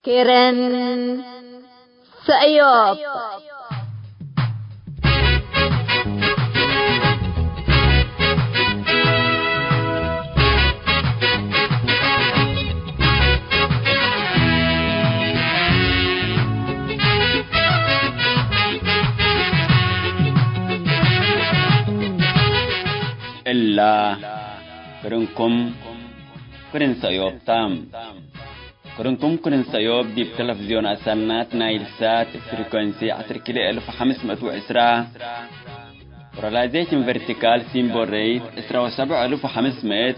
كيرن سأيوب إلا كرنكم كرن سأيوب تام كرنكم كرن سأيوب دي بتلفزيون أسلنات نايل سات فريكونسي 10510 وراليزيشن فيرتيكال سيمبول ريت 17500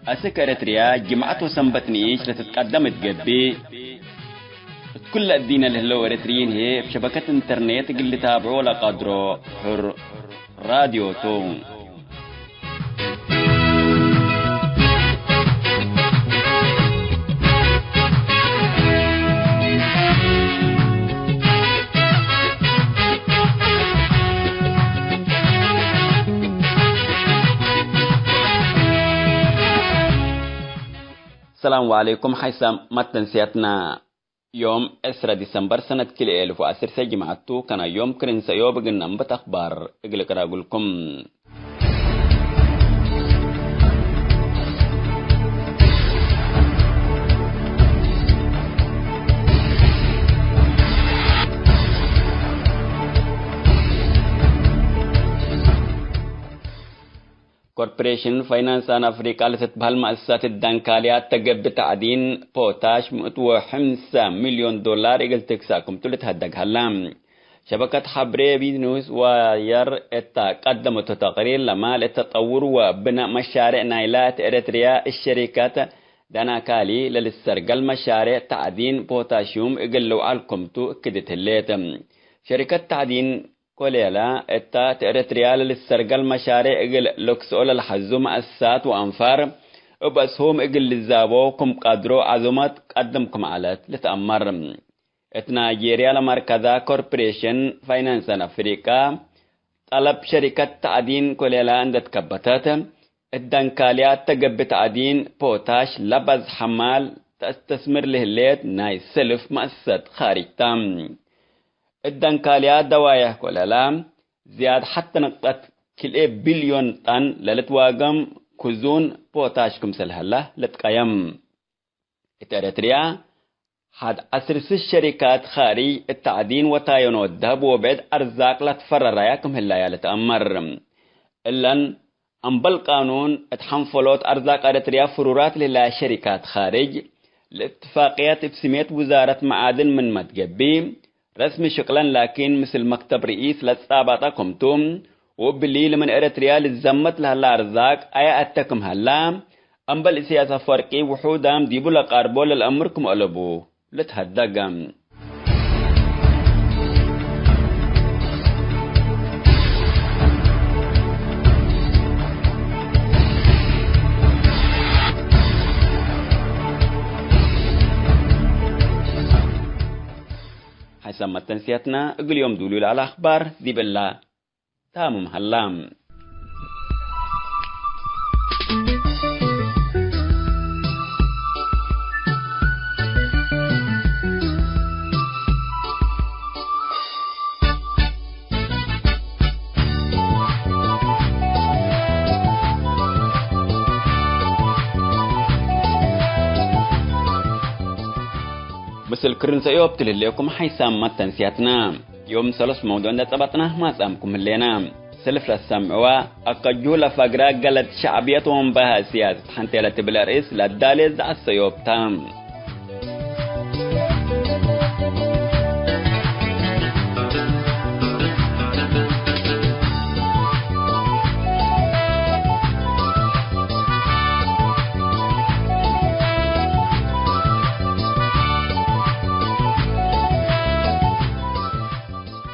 أسك إريتريا جمعت وسنبتنيش لتتقدم تقبي كل الدين اللي هلو إريتريين هي بشبكة انترنت اللي تابعوا لقدروا حر راديو توم السلام عليكم حيث متنسيتنا يوم 10 ديسمبر سنة كل 1010 جمعتو كان يوم كرن سيوب قلنا بتخبار اقلق راقلكم كوربريشن فاينانس ان افريقيا لتتبهل مؤسسات الدنكاليات تجب تعدين بوتاش 105 مليون دولار اقل تكساكم تلت هدق هلام شبكة حبرية بيزنوس وير قدمت تقرير لما للتطور وبناء مشاريع نايلات اريتريا الشركات دنكالي للسرقل مشاريع تعدين بوتاشيوم اقل لو عالكمتو كدت الليتم شركة تعدين كوليلا اريتريال للسرقل مشاريع اقل لوكسول الحزوم أسات وأنفار وبسهم اقل للزابوكم قدروا عزومات قدمكم على لتأمر نيجيريا لمركزة كوربريشن فاينانس أفريقيا طلب شركة تعدين كوليلا عند تكبتات الدنكاليات تقب تعدين بوتاش لبز حمال تستثمر لهليت ناي سلف مؤسسات خارج تام الدنكاليات دوايا كولالام زياد حتى نقطة كل بليون طن للتواقم كزون بوتاش كمسل هلا لتقيم اتاريتريا حد أسرس الشركات خارج التعدين وتاينو الذهب وبعد أرزاق لتفرر رايكم هلا لتأمر إلا أن بالقانون اتحنفلوت أرزاق اريتريا فرورات للا شركات خارج الاتفاقيات بسميت وزارة معادن من متقبي رسمي شكلا لكن مثل مكتب رئيس لتصابطكم توم وبالليل من اريتريا للزمت لها الارزاق اي اتكم هلا ام بل سياسة فرقي وحودام ديبو لقاربو للامركم قلبو لتهدقم حسب تنسيتنا اقل يوم دولوا على اخبار دي بالله تامم هلام بس الكرن سيوب تلليكم حيسام ما تنسياتنا يوم سلس موضوعنا تبطنا ما سامكم اللينا سلف للسمعوا أقجول فقرا قلت شعبيتهم بها سياسة حنتي لتبلاريس للدالز السيوب تام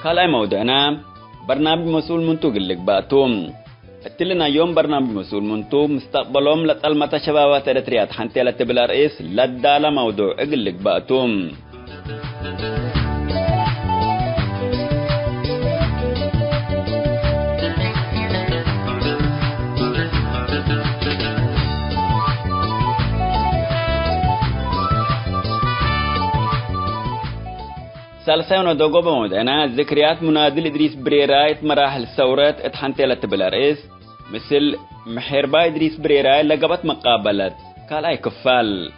قال موضوعنا برنامج مسؤول منتو قلق باتوم اتلنا يوم برنامج مسؤول منتو مستقبلهم لطلمة شبابات اريتريات حنتي لتبلا رئيس لدى موضوع قلق باتوم سالسايون ودوغو بمودنا ذكريات منادل إدريس بريرايت مراحل ثورات اتحنتلت بالرئيس مثل محربا إدريس بريراي لقبت مقابلة قال أي كفال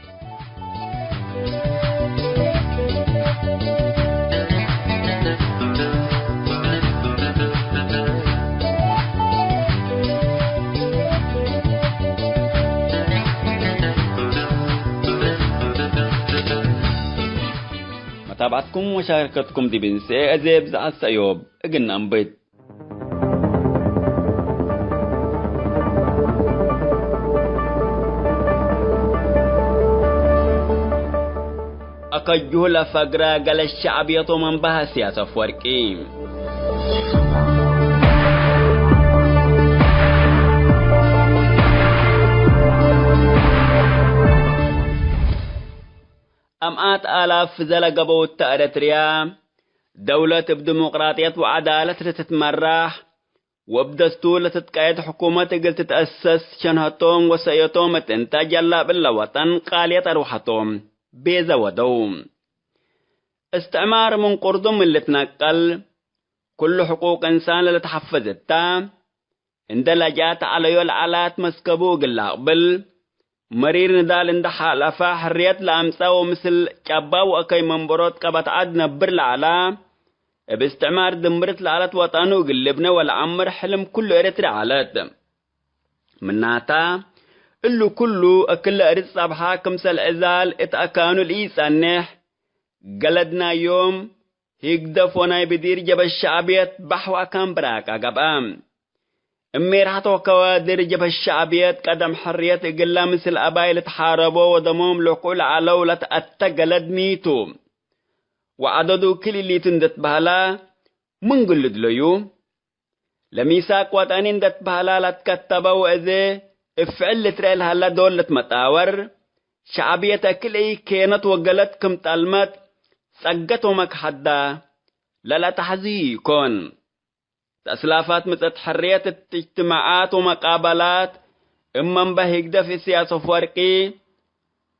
متابعتكم ومشاركتكم دي بنسي أزيب زعل سأيوب اقلنا انبيت أكجه لفقرة قال الشعبية من بها سياسة فوركي أمئات آلاف زلقبوا التأريتريا دولة بديمقراطية وعدالة تتمرح وبدستور تتقايد حكومة قلت تتأسس شنهتهم وسيتهم تنتاج الله بالوطن قالية روحتهم بيزا ودوم استعمار من قردم اللي تنقل كل حقوق إنسان اللي تحفظتها عند لجات على يول علات مسكبو قبل مرير ندال عند حالفا حريت لامسا ومثل كبا وأكي منبروت قبط عد نبر العلا باستعمار دمرت العالات وطانو قلبنا والعمر حلم كل إريتر عالات مناتا اللو كله أكل أريد صبحا كمسل عزال اتأكانو الإيسانح قلدنا يوم هيقدف وناي بدير جب الشعبيت بحوا كان براك أقبام امير حتو كوادر جب الشعبيت قدم حريت إقلا مثل أبايل تحاربوا ودموم لقول علولة أتقلد ميتو وعددو كل اللي تندت بهلا من قلد ليو لميساك وطانين دت بهلا لتكتبوا إذي افعل تريل هلا دولة متاور شعبية كلي كانت وقلت كم تلمت سقتهم حدا لا تحزي كون تأسلافات متتحرية اجتماعات ومقابلات امم بهيقدا في سياسة فرقي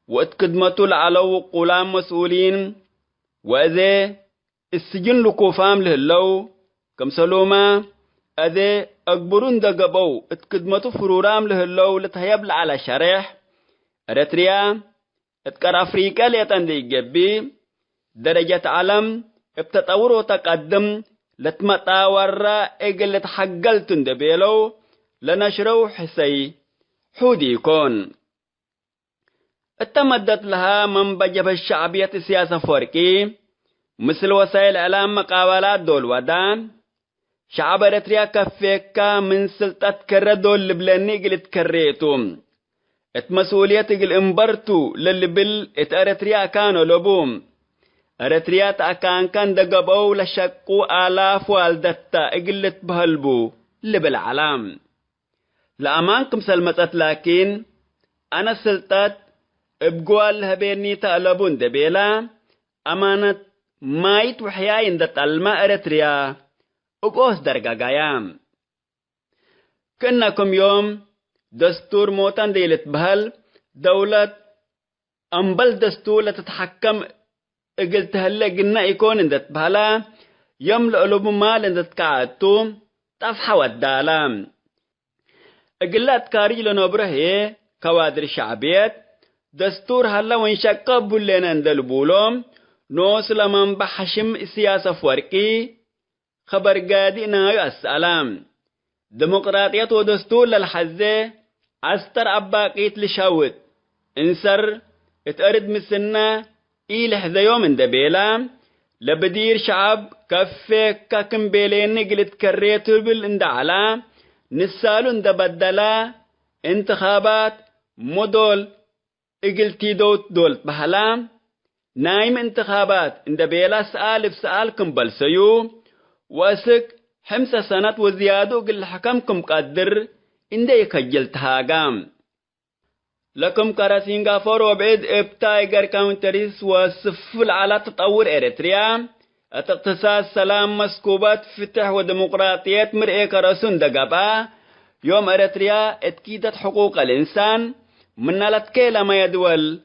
واتقدمتوا العلو قلام مسؤولين وإذا السجن لكوفام لهلو كم سلوما أذي أكبرون دقبو اتقدمتو فرورام لهلو لتهيبل على شريح أريتريا اتكار أفريقيا ليتان دي جبي درجة عالم ابتطور وتقدم لتمتاور اقل لتحقلتن دبيلو لنشرو حسي حودي يكون اتمدت لها من بجب الشعبية سياسة فوركي مثل وسائل إعلام مقابلات دول ودان شعب أريتريا كفيكا من سلطة كردول لبلاني قلت كريتو مسؤولية قل انبرتو للبل أريتريا كانوا لبوم أريتريا تأكان كان دقبو لشقو آلاف والدتا قلت بهلبو لبالعلام لأمانكم سلمتت لكن أنا سلطات ابقوال هبيني تألبون دبيلا أمانة مايت وحياين دت الماء أريتريا وقوس درقا قيام كنكم يوم دستور موتان ديلت بهل دولة أمبل دستور لتتحكم قلت هلا قلنا يكون اندت بهلا يملأ لبو مال اندت كعدتو تفحى والدالام قلت كاري لنبره كوادر شعبيت دستور هلا وانشاق بولينا اندل بولوم نوس لمن بحشم سياسة فوركي خبر قادي نايو السلام ديمقراطية ودستور للحزة عستر أباقيت لشاوت انسر اتقرد مسنا إيلح ذيوم اندبيلا لبدير شعب كفي كاكم بيلين قلت كريتو بالاندعلا نسالو اندبدلا انتخابات مدول اقلتي دوت دولت بحلا نايم انتخابات اندبيلا سؤال بسؤال كمبل سيو واسك 5 سنوات وزيادو قل حكمكم قدر اندي كجلت هاقام لكم كرا سنغافور وبعد ابتايجر كاونتريس وصفل على تطور اريتريا اقتصاد سلام مسكوبات فتح وديمقراطيات مرئي كرسون دقابا يوم اريتريا اتكيدت حقوق الانسان من لتكي لما يدول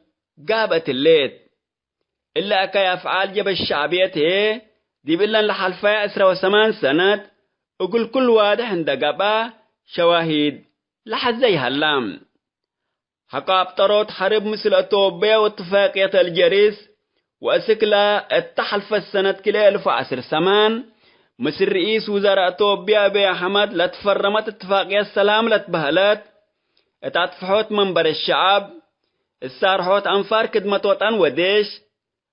قابت الليت إلا أكا أفعال جب الشعبية هي دي بلن لحلفاء 8 سنة أقول كل واضح عند قبا شواهد لحد زي هاللام حقا ابتروت حرب مثل أتوبيا واتفاقية الجريس وأسكلا التحلف السنة كلا 1010 سمان مثل رئيس وزراء أتوبيا أبي أحمد لتفرمت اتفاقية السلام لتبهلت اتعطفحوت منبر الشعب السارحوت أنفار كدمة وطن وديش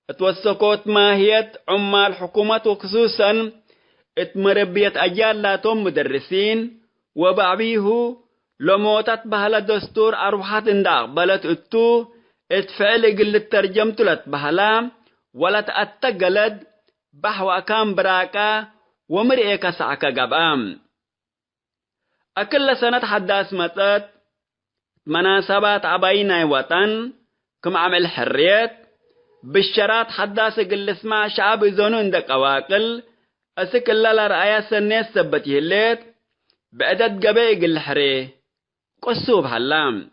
اتوسكوت ماهية عمال حكومة وخصوصا اتمربية أجيال لاتهم مدرسين وبعبيه لموتت بهلا دستور أروحات انداغ بلت اتو اتفعل قل ترجمت لتبهلا ولا تأتقلد بحو كام براكا ومرئيك سعكا قبام أكل سنة حداث متت مناسبات عباينا وطن كم عمل حريت بالشرات حداث قل اسمع شعب زونون دك أواقل أسكل لرأيا سنة سبتي الليت بعدد قبيق الحري قصوب حلام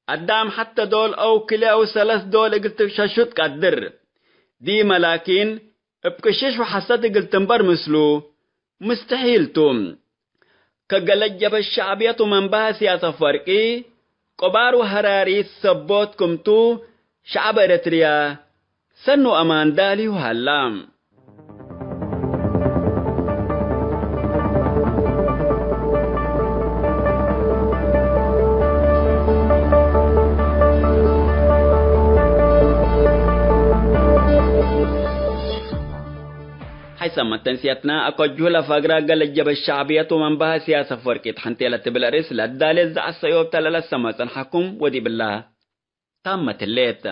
قدام حتى دول أو كلا أو 3 دول قلت شاشوت قدر دي ملاكين بكشش وحسات قلت انبر مسلو مستحيل توم كقلجب الشعبية من بها سياسة فرقي قبار وهراري سبوت كمتو شعب إريتريا سنو أمان دالي وهلام حيثما تنسيتنا أكجولا فقرا قلجب الشعبية من بها سياسة فرقي تحنتي لتبلاريس لدالي الزع السيوب تلال السماء حكم ودي بالله تامت الليت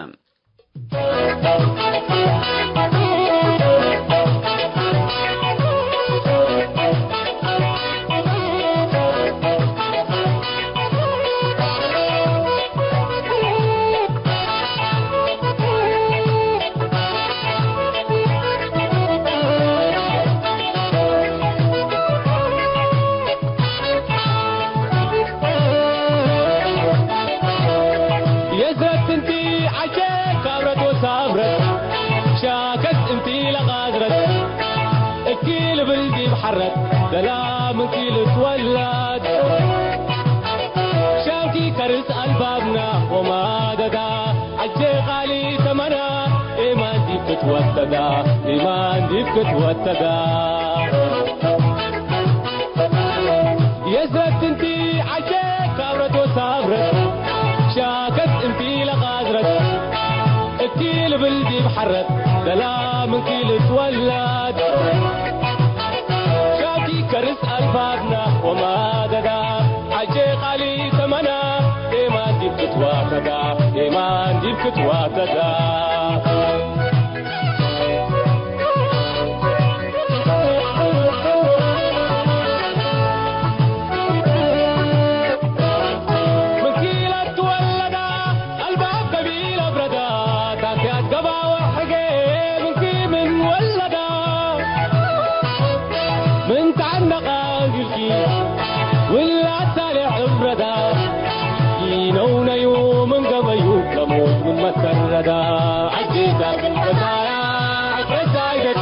سلام كيل تولد شاوكي كرس البابنا وما ددا عجي غالي ثمنا إيمان ديب كتوتدا إيمان ديب كتوتدا يزرت انتي عجي كابرت وصابرت شاكت انتي لغادرت الكيل بلدي بحرت سلام كيل تولد كرس البابنا وما ددا عجي قالي ثمنا إيمان ديب كتواتدا إيمان ديب كتواتدا مكيلة تولدا الباب قبيلة بردا تاكيات قبا وحقي منكي من ولدا من تعلق قلبي ولا صالح بردا ينون يوم من قبيو لموت من مسردا عجيتا بالبدايا عجيتا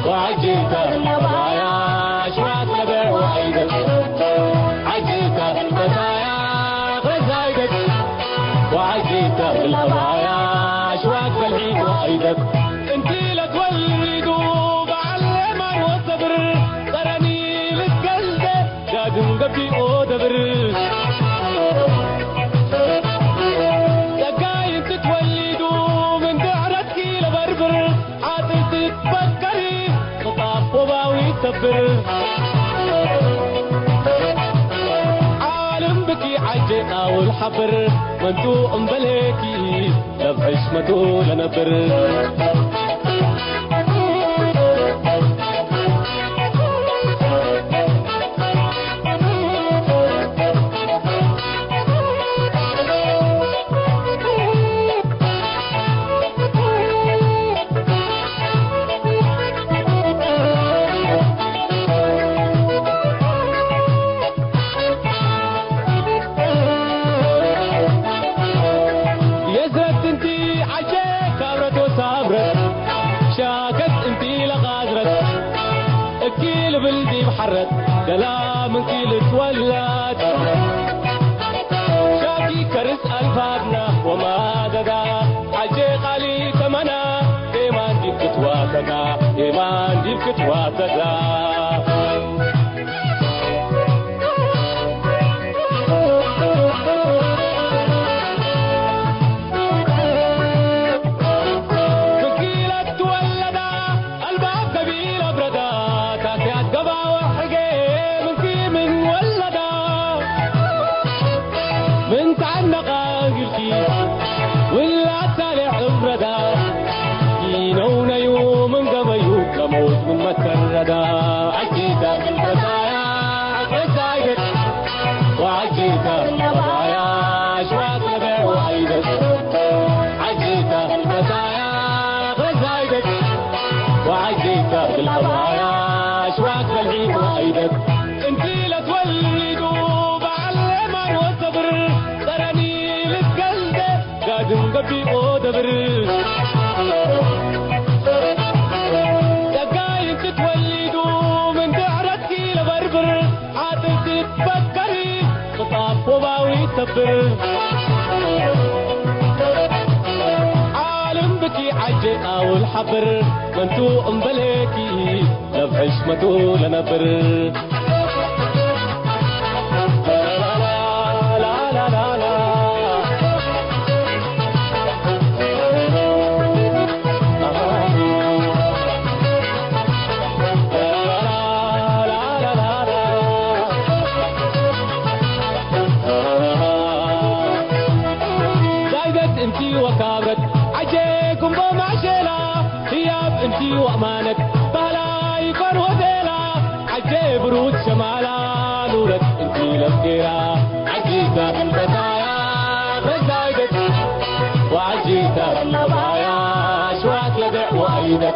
وعجيتا بالبدايا اشواق لبع وعيدك عجيتا بالبدايا عجيتا وعجيتا بالبدايا اشواق العيد وعيدك انتي لتولدوا بعلمان والصبر تراني للقلب قادم قبي ودبر دقايق تتولدوا من دعرتك لبربر عاطل تتفكري خطاف وباوي تبر عالم بكي عجينا والحبر منتو امبليكي لبحشمتو لنبر تحرت دلا من كيل تولد شاكي كرس الفادنا وما ددا عجي قالي تمنا إيمان دي كتواتدا إيمان دي كتواتدا عالم بكي عجي او الحبر منتو امبليكي لبحشمتو لنبر وأمانك بلا يكون وديلا عجيب برود شمالا نورك انتي لفكيرا عجيبة البدايا غزايدك وعجيبة النبايا شواك لبع وأيدك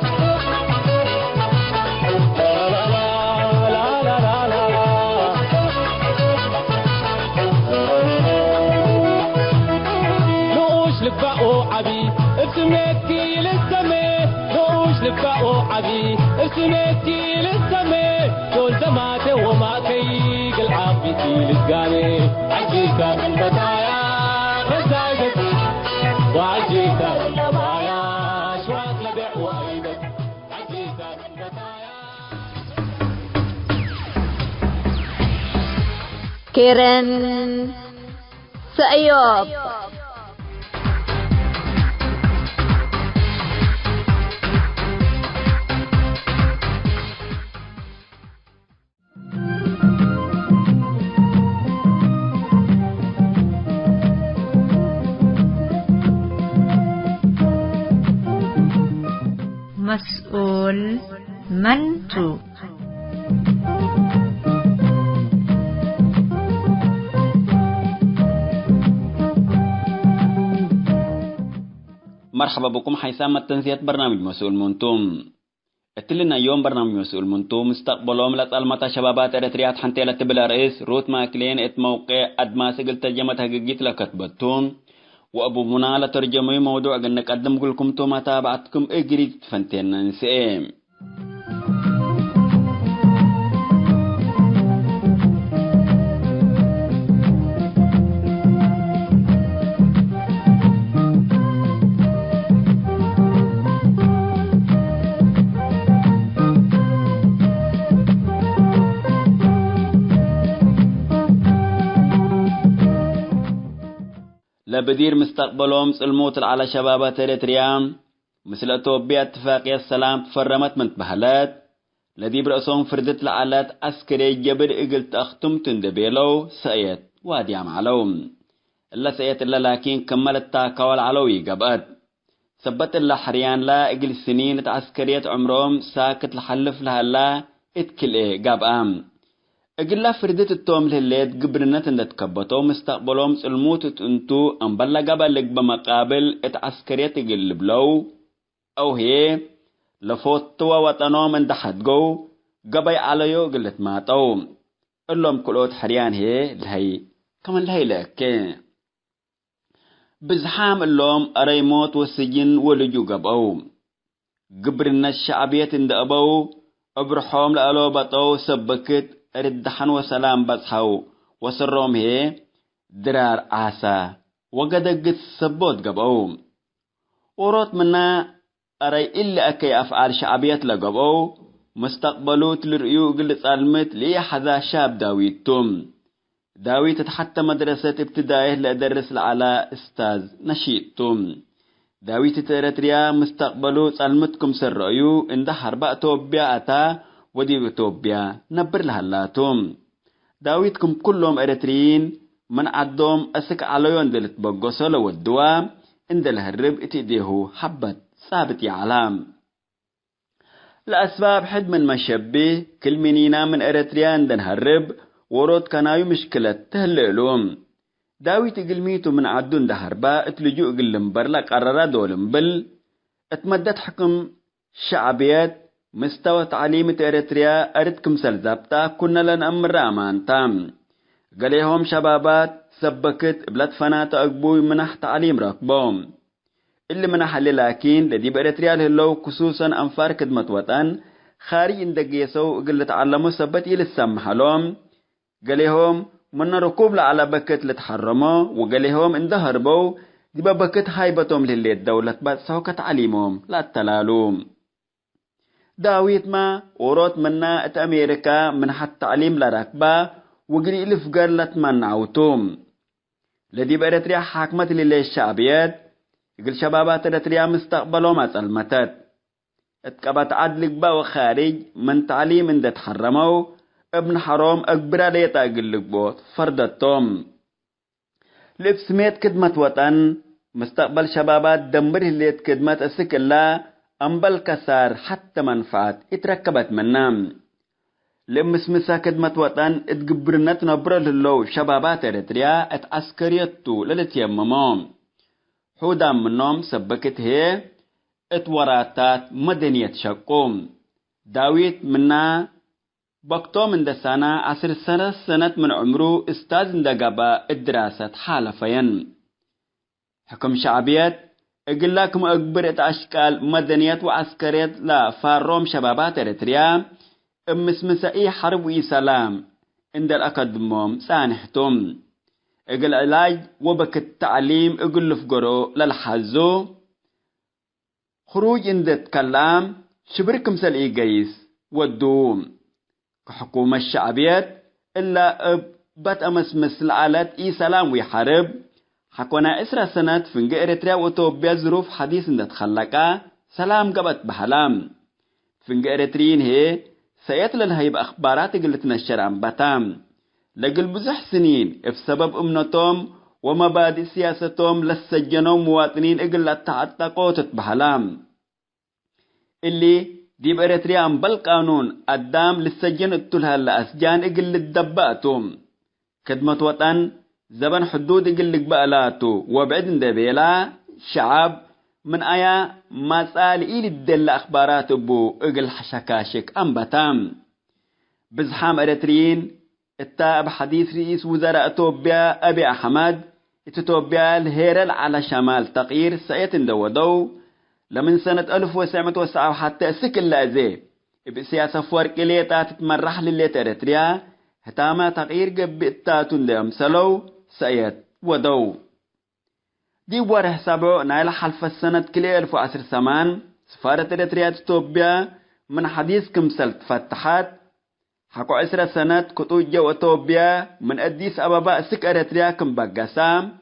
نوش لبقوا عبي ابتمنكي للسمي لبقوا عبي اسمتي للسمي دول زماتي وما كيق العافيتي للقامي عجيكا البدايا غزايدك وعجيكا النبايا شواك لبع وأيدك عجيكا البدايا كيرن سأيوب مسؤول منتو مرحبا بكم حيثما تنزيات برنامج مسؤول منتوم اتلنا يوم برنامج مسؤول منتوم استقبلوا ملت المتا شبابات اريتريات حنتيلة تبلا رئيس روت ماكلين ات موقع ادما سجل ترجمة هقيقيت لكتبتون وأبو منى لترجمة موضوع قلنا قدم لكم توما تابعتكم اجريت فانتين ننسئم لبدير مستقبلهم الموت على شبابات إريتريا مثل أتوبيا اتفاقية السلام تفرمت من تبهلات الذي برأسهم فردت لعلات عسكري جبر إقل تأختم تندبيلو سأيت وادي عم علوم إلا سأيت إلا لكن كملت تاكوال علوي قبقت ثبت إلا حريان لا إقل السنين عسكرية عمرهم ساكت لحلف لها لا اتكل إيه قبقام أقل فردت التوم لهليت قبرنة تكبتو مستقبلهم الموت انتو انبلا قبلك بمقابل عسكرية تقلب لو أو هي لفوتوا وطنو من دحدقو قبي عليو قلت ماتو اللهم كلوت حريان هي لهي كمان لهي لك بزحام اللهم أريموت والسجن ولجو قبو قبرنا الشعبية اندقبو أبرحوم لألو بطو سبكت ردحن وسلام بصحو وسروم هي درار عاسا وقدقت سبوت قبعو وروت منا أري إلا أكي أفعال شعبيات لقبعو مستقبلو تلرئيو قلت علمت لي حذا شاب داويت حتى مدرسة ابتدائية لأدرس على استاذ نشيطتم داويت تريتريا مستقبلو علمتكم سرئيو إن حرباء توبيا أتا وديو توبيا نبر لهلاتم داويتكم كلهم إريتريين من عدوم أسك عليون دلت بقصة والدوا إن دلهرب اتديهو حبت ثابت يعلام لأسباب حد من مشبه كل منينا من إريتريان دنهرب ورود كانايو مشكلة تهلئلوم داويت قلميتو من عدون دهربا اتلجوء قلنبر لك قرارا دولنبل اتمدت حكم شعبيات مستوى تعليم إريتريا أردكم سلزابتا كنا لن أمر رامان تام قاليهم شبابات سبكت بلاد فنات أقبوي منح تعليم راكبوم اللي منح اللي لكن لدي بإريتريا لهلو خصوصا أنفار كدمة وطن خارج اندقيسو قل تعلموا سبتي للسمحلوم قاليهم من ركوب على بكت لتحرموا وقاليهم اندهربوا دي بكت هايبتهم للي الدولة بس هو كتعليمهم لا التلالوم داويت ما وروت منا ات أمريكا من حتى تعليم لركبة وقلي إلف قرلت منعوتهم لدي بإريتريا حاكمت للي الشعبيات يقول شبابات إريتريا مستقبلهم أسألمتت اتقبت عدلك با وخارج من تعليم اندت حرموا ابن حرام أكبر ليتا أقلك بوت فردتهم لبس ميت كدمة وطن مستقبل شبابات دمبر الليت كدمة أسك الله أنبل كسار حتى منفعت اتركبت منام لمس مسا كدمة وطن اتقبرنت نبرة للو شبابات إريتريا اتعسكريتو للتيممهم حودا منهم سبكت هي اتوراتات مدنية شقوم داويت منا بقتو من دسانا 10 سنة من عمره استاذ دقابا الدراسة حالفين حكم شعبيات اقول لكم اكبر اشكال مدنيات وعسكريات لا فاروم شبابات إريتريا مسائي حرب وسلام عند الأكاديميوم سانحتم اقول علاج وبك التعليم اقول لفقرو للحزو خروج عند الكلام شبركم سلئي قيس والدوم كحكومة الشعبيات إلا بات أمس العالات إي سلام ويحارب حكونا إسرا سنة فنجا إريتريا وتوبيا ظروف حديث ندخلقا سلام قبت بحلام فنجا إريتريين هي سيطل الهيب أخبارات قلت نشر عن باتام لقل بزح سنين بسبب أمنتهم ومبادئ سياستهم للسجنوا مواطنين اقل التعتقوا تتبحلام اللي دي بإريتريا بالقانون قدام للسجن التلها لأسجان اقل الدباتهم كدمة وطن زبن حدود اقل بقلاتو وبعد دبيلا شعب من آيا ما سأل إيل الدل أخبارات بو اقل حشكاشك أنبتام بزحام إريتريين التاب حديث رئيس وزراء توبيا أبي أحمد توبيا الهيرل على شمال تغيير سيئة دودو لمن سنة 1909 حتى سكل لازي بسياسة فورك ليتا تتمرح لليت إريتريا هتاما تغيير قبئتاتون لأمسلو سيئة ودو دي واره سابعو نايل حلف السنة كلي 1010 سمان سفارة إريتريا توبيا من حديث كمسل تفتحات حكو 10 سنة كتوجة وتوبيا من أديس أبابا سك إريتريا كم بقسام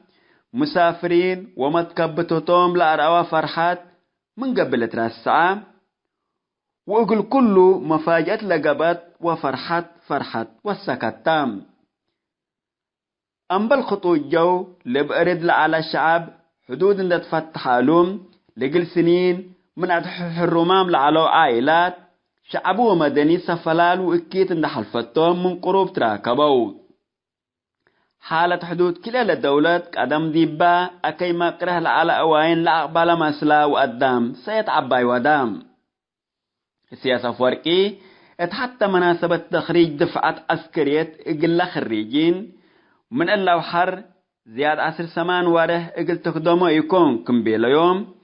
مسافرين ومتكبتوتهم لأرأوا فرحات من قبل ترسعة وأقول كله مفاجأة لقبات وفرحت والسكتام أما الخطو الجو لبأرد على الشعب حدود ان تفتح لهم لقل سنين من أدحح الرمام لعلو عائلات شعبو ومدني سفلال وإكيت ان حلفتهم من قروب تراكبوا حالة حدود كلا الدولة قدم ديبا أكي مقره على أوين لأقبال مسلا وقدام سيتعباي ودام السياسة فوركي اتحتى مناسبة تخريج دفعة عسكرية اقل خريجين من اللوحر زياد 10 سمان واره اقل تخدمه يكون كمبيل يوم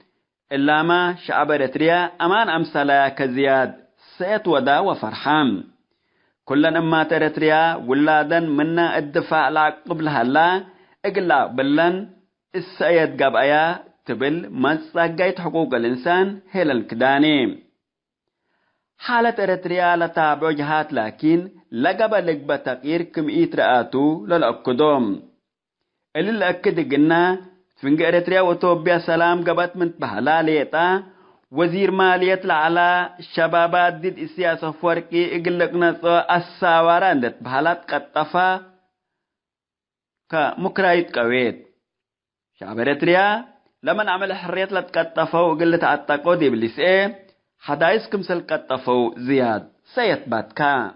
إلا ما شعب إريتريا أمان أمثالة كزياد سيت ودا وفرحام كلن أما ترتريا ولادن منا الدفاع قبل هلا إقلا بلن السيد قبايا تبل مساقيت حقوق الإنسان هل الكداني حالة إريتريا لتابع جهات لكن لقب لقب تغيير كمية رئاتو للأقدوم اللي الأكد قلنا فنق إريتريا وإثيوبيا سلام قبت من بحلا ليتا وزير مالية على شبابات ضد السياسة فرقي إقلقنا الساوران دت بحالات قطفة كمكرايت قويت شعب إريتريا لما عمل حرية لتقطفوا وقلت عطاقو دي بلسئة حدايس كمسل قطفوا زياد سيثبت كا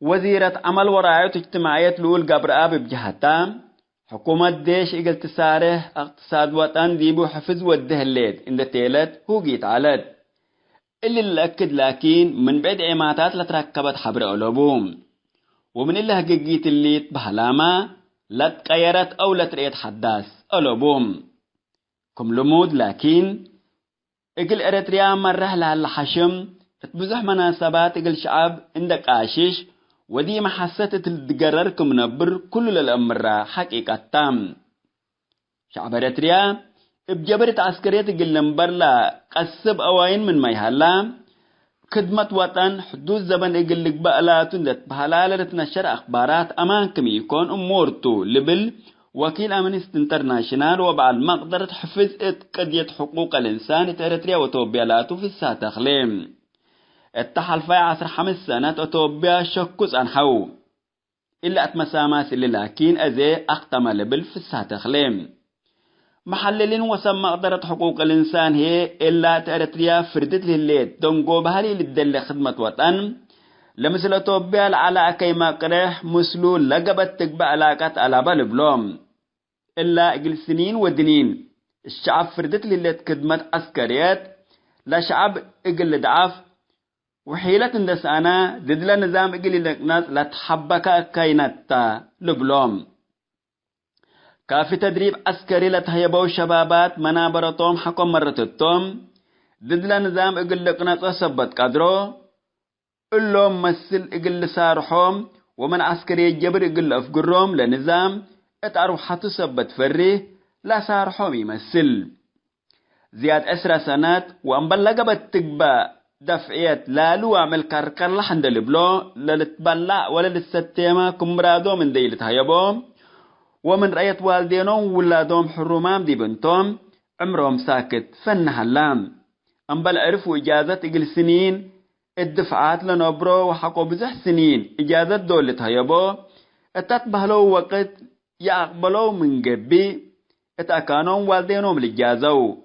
وزيرة عمل وراعية اجتماعية لول قبر آب بجهتام حكومة ديش إقل تساره اقتصاد وطن ديبو حفظ والدهليت إن تيلت هو جيت عالد اللي الأكد لكن من بعد عماتات لتركبت حبر قلوبهم ومن اللي هقيقيت اللي بهلاما لتقيرت أو لتريت حداث قلوبهم كم لمود لكن إقل إريتريا مرة لهالحشم تبزح مناسبات إقل شعب عندك آشيش ودي محسة تتقرركم نبر كل الأمر حقيقة تام شعب إريتريا بجبرة عسكرية إقل نمبر لا قصب أوين من ميهالا خدمة وطن حدود زبن إقل لقبالات دت بحلالة تنشر أخبارات أمانكم يكون أمورتو لبل وكيل أمنست انترناشنال وبعد مقدرة حفظ قضية حقوق الإنسان إريتريا وإثيوبيا في الساتخليم اتحل في عصر 5 سنة إثيوبيا شكوز عن حو إلا أتمساماس اللي لكن أزي أختم لبل في الساتخليم محللين وسم مقدرة حقوق الإنسان هي إلا إريتريا فردت لليت دونغو بهالي للدل خدمة وطن لمثل إثيوبيا على كيما قريح مسلو لقبت تقبع علاقات على بالبلوم إلا إقل سنين ودنين الشعب فردت لليت خدمة عسكريات لا شعب إقل ضعف وحيلة اندسانا ددلا نظام إقل لقناس لا تحبك كاينتا لبلوم كافي تدريب عسكري لتهيبو شبابات منابرتهم حكم مرتتهم ددلا نظام إقل لقناس وسبت قدرو اللهم مسل إقل سارحهم ومن عسكري الجبر إقل أفقرهم لنظام اتعرف حتو سبت فريه لا سارحهم يمثل زياد 10 سنات وانبلغ بتقبى دفعيات لالو عمل كركر لحند البلو للتبلع ولا للستيمة كمرادو من ديلة هيبوم ومن رأيت والدينهم ولادهم حرمام دي بنتهم عمرهم ساكت فن هلام انبل عرفوا إجازة إقل سنين الدفعات لنبرو وحقوا بزح سنين إجازة دولة هيبو اتتبهلو وقت يقبلوا من قبي اتأكانهم والدينهم لجازو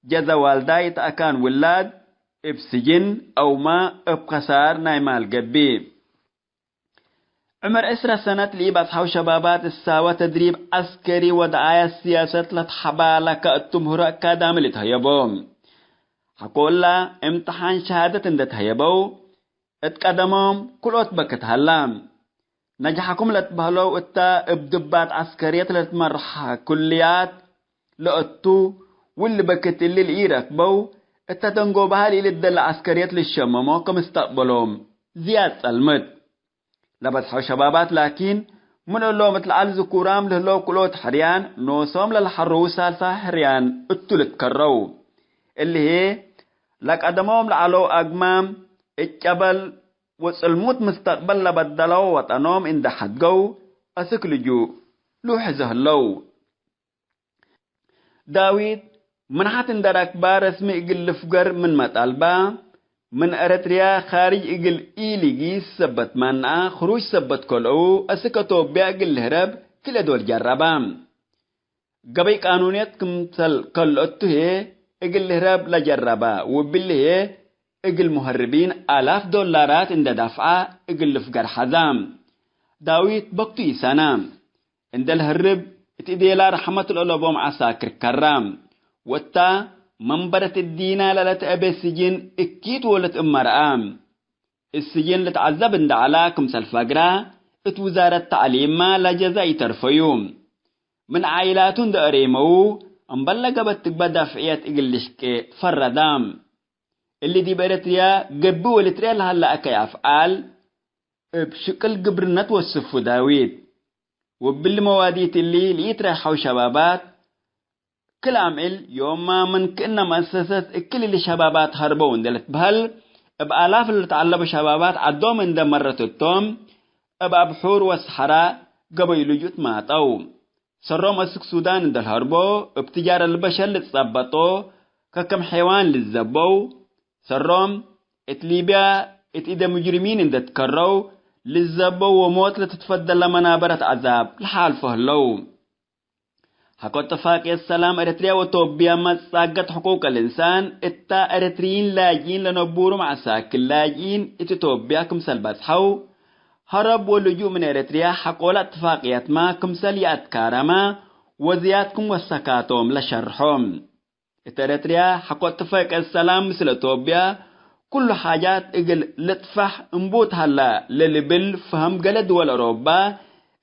جازا والداي اتأكان ولاد ابسجن أو ما ابخسار نايمال قبي عمر 10 سنة ليبات حو شبابات الساوة تدريب عسكري ودعاية السياسة لتحبالك التمهر كادامل تهيبو حقول لا امتحان شهادة اندت هيبو اتقدمهم كلوت بكت هلام نجحكم لتبهلو اتا ابدبات عسكرية لتمرح كليات لأتو واللي بكت اللي الإيرك بو اتا تنقو بهالي للدل عسكرية للشممو كمستقبلهم زياد سلمت لبسحو شبابات لكن من اللو مثل عالزو كورام لهلو كلوت حريان نوصوم للحرو سالسا حريان اتو لتكرو اللي هي لك أدمهم لعلو أقمام اتقبل وصلموت مستقبل لبدلو وطنوم إن دحدقو أسكلجو لوحزه اللو داويد من حتن در أكبار اسمي إقل لفقر من مطالبة من إريتريا خارج إقل إيليجي سبت منع خروج سبت كلو أسكتو بيقل هرب كلا دول جربام قبي قانونيات كمثل كلوتو هي إقل هرب لجربا وبالله إقل مهربين $1000 إن دفعة إقل لفقر حزام داويد بقتي سنام إن الهرب اتديلا رحمة الألوبوم عساكر كرام وتا منبرة الدينة للت أبي السجن اكيد ولت امرأام السجن لتعذب اند علاكم سالفقرة ات وزارة تعليم ما لجزاء ترفيوم من عائلاتون دا اريمو انبلغ بتقبى دافعيات اقلشك فردام اللي دي بإريتريا قبوا والتريا لهلا أكي أفعال بشكل قبرنة والصفو داويد وبالمواديت اللي ليتريحوا شبابات كل عمل يوم ما من كأننا مؤسسة كل اللي شبابات هربوا اندلت بهل بآلاف اللي تعلبوا شبابات عدوا من ده مرة التوم بحور والصحراء قبل يجوت ماتوا سرهم أسك سودان اندل هربوا بتجار البشر اللي تصبطوا ككم حيوان للزبوا سرهم ليبيا إذا مجرمين اندت تكروا للزبوا وموت لتتفضل لمنابرة عذاب لحال فهلو حكو اتفاقية السلام إريتريا وتوبيا مساقت حقوق الإنسان إتا إريتريين لاجين لنبورو مع ساكن لاجين إتوبيا كمسال بسحو هرب واللجوء من إريتريا حقو الاتفاقيات ما كمسال يأتكارما وزيادكم وسكاتهم لشرحهم إتا إريتريا حقو اتفاقية السلام مثل إتوبيا كل حاجات إقل لتفح انبوت هلا للبل فهم قلد والأوروبا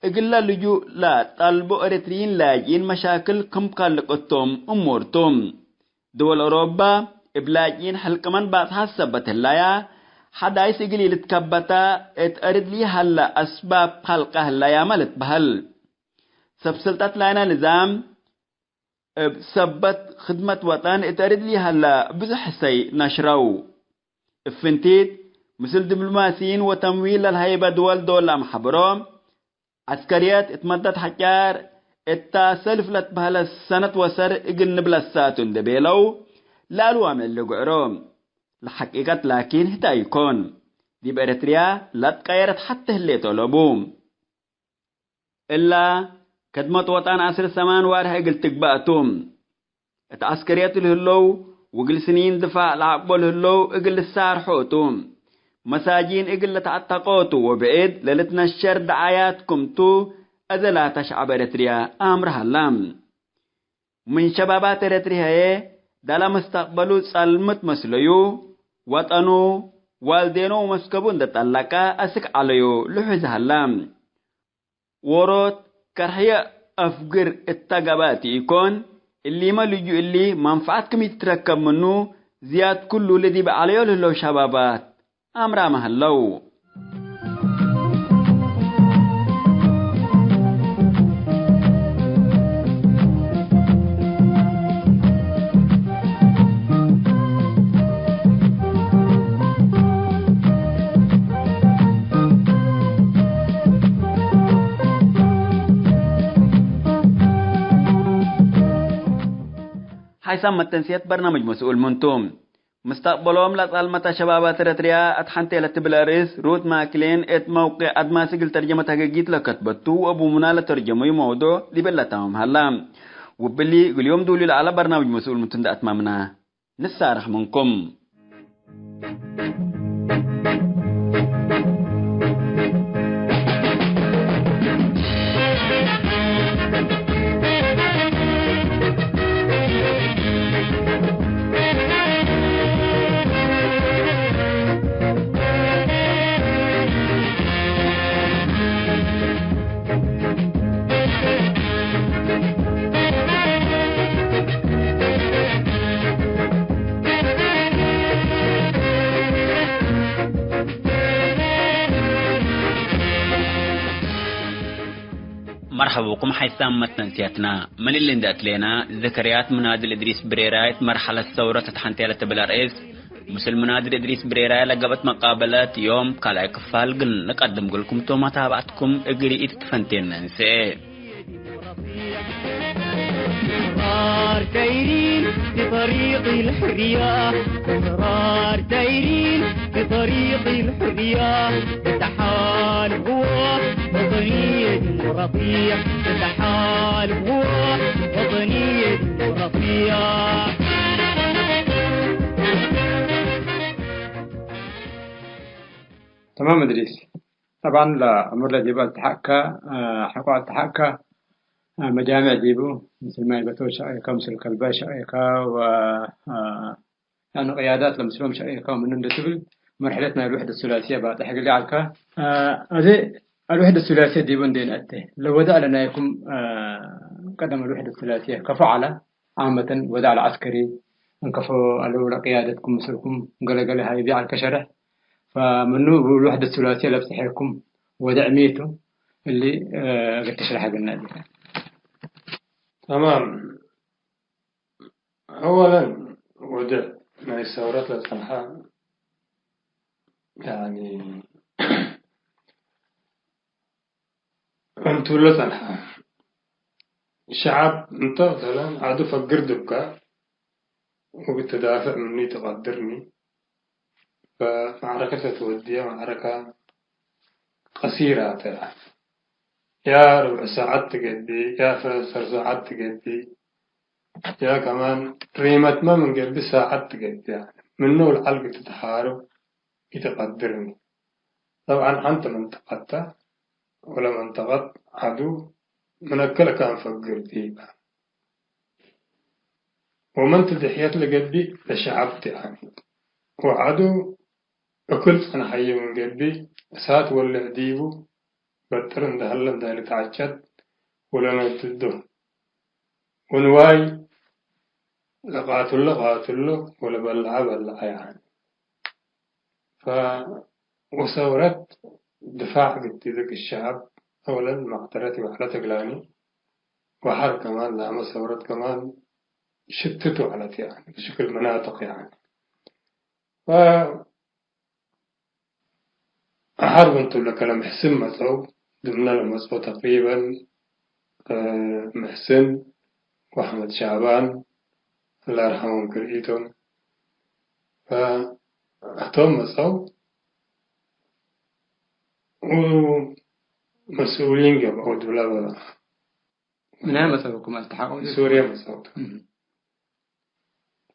إقل اللجوء لا طالبوا إريتريين لاجين مشاكل كم قلقتهم أمورتهم دول أوروبا إبلاجين حلقمان بعد حسبت اللايا حدايس إقلي لتكبتا اتأرد لي هلا أسباب خلقه اللايا مالت بهل سبسلتات لنا نظام سبت خدمة وطن اتأرد لي هلا بزحسي نشرو الفنتيت مثل دبلوماسيين وتمويل للهيبة دول محبروم عسكريات اتمدت حجار اتا سلفلت بهلا السنة وسر اقل نبلساتون دبيلو لالو عمل لقعروم لحقيقة لكن هتا يكون دي بإريتريا لا تقيرت حتى اللي طلبوم إلا كدمت وطن عصر سمان وارها اقل تقبأتوم ات عسكريات الهلو وقل سنين دفاع لعقبول هلو اقل السار حوتوم مساجين اقل تعتقوتو وبعيد للتنشر دعاياتكم تو ازلا تشعب إريتريا امرها اللام من شبابات إريتريا دالا مستقبلو سالمت مسليو وطنو والدينو مسكبون دتالكا اسك عليو لحزها اللام وروت كرحية افقر التقباتي يكون اللي ما لجو اللي منفعتكم يتركب منه زياد كله الذي بعليه للو شبابات أمرا مهلو حيث التنسيات برنامج مسؤول منتوم مستقبلهم لطالمة شبابات إريتريا أتحنتي لتبلاريس روت ماكلين ات موقع أدماسيقل ترجمة حقيقيت لكتبتو أبو منال ترجمة موضوع لبلتهم هلا وباللي اليوم دولي على برنامج مسؤول منتوم دا أتمامنا نسارح منكم مرحبا بكم حيثام متنسياتنا من اللي اندأت لنا ذكريات منادل إدريس بريرايت مرحلة ثورة تحنتيلة بلاريس مثل منادل إدريس بريراي لقبت مقابلات يوم قال عكفال قل نقدم قلكم توما تابعتكم اقري اتفنتين ننسي أسرار تايرين في طريق الحرية أسرار تايرين في طريق الحرية تتحال هو وطنية ديمقراطية تتحال هو وطنية ديمقراطية تمام إدريس طبعا لا أمر لجبال تحكى حقوق التحكى مجامع ديبو مثل ما يبتو شائكة مثل الكلباء شائكة و يعني قيادات لمسلم شائكة ومن ندتبل مرحلتنا الوحدة الثلاثية بعد حق اللي عالكا هذه الوحدة الثلاثية ديبون دين أتي لو ودع لنا يكون قدم الوحدة الثلاثية كفعلة عامة ودع العسكري انكفوا على قيادتكم مثلكم قال هاي بيع الكشرة فمنو الوحدة الثلاثية اللي بتحيكم ودعميته اللي قد تشرح قلنا دي. تمام. أولا وضع ما الثورات للصنحاء يعني أنتوا لصنحاء شعب أنت مثلا عادوا فقر دبكة وبتدافع مني تقدرني فمعركة تودية معركة قصيرة ترى يا ربع ساعات تقدي يا 3 ساعات تقدي يا كمان ريمة ما من قبل ساعات تقدي يعني منه الحلقة تتحارب يتقدرني. طبعا أنت منطقتها ولا منطقة عدو من أكل كان فقر ديبا ومن تدحيات لقبي لشعبت يعني وعدو أكل أنا حي من قبي سات ولا ديبو بترن دهلن ده لتعجد ولا نتده ونواي لقاتله ولا بلع يعني وثورت دفاع قد ذاك الشعب أولا معترتي وحلتك لاني وحر كمان لما ثورت كمان شتتوا على يعني بشكل مناطق يعني أحرب أنتم لكلام محسن مسعود ضمن المسعود تقريبا محسن وأحمد شعبان الله يرحمهم كليتهم فأحتهم مسعود ومسؤولين قبل دولة من أين مسؤولكم التحقوا سوريا مسعود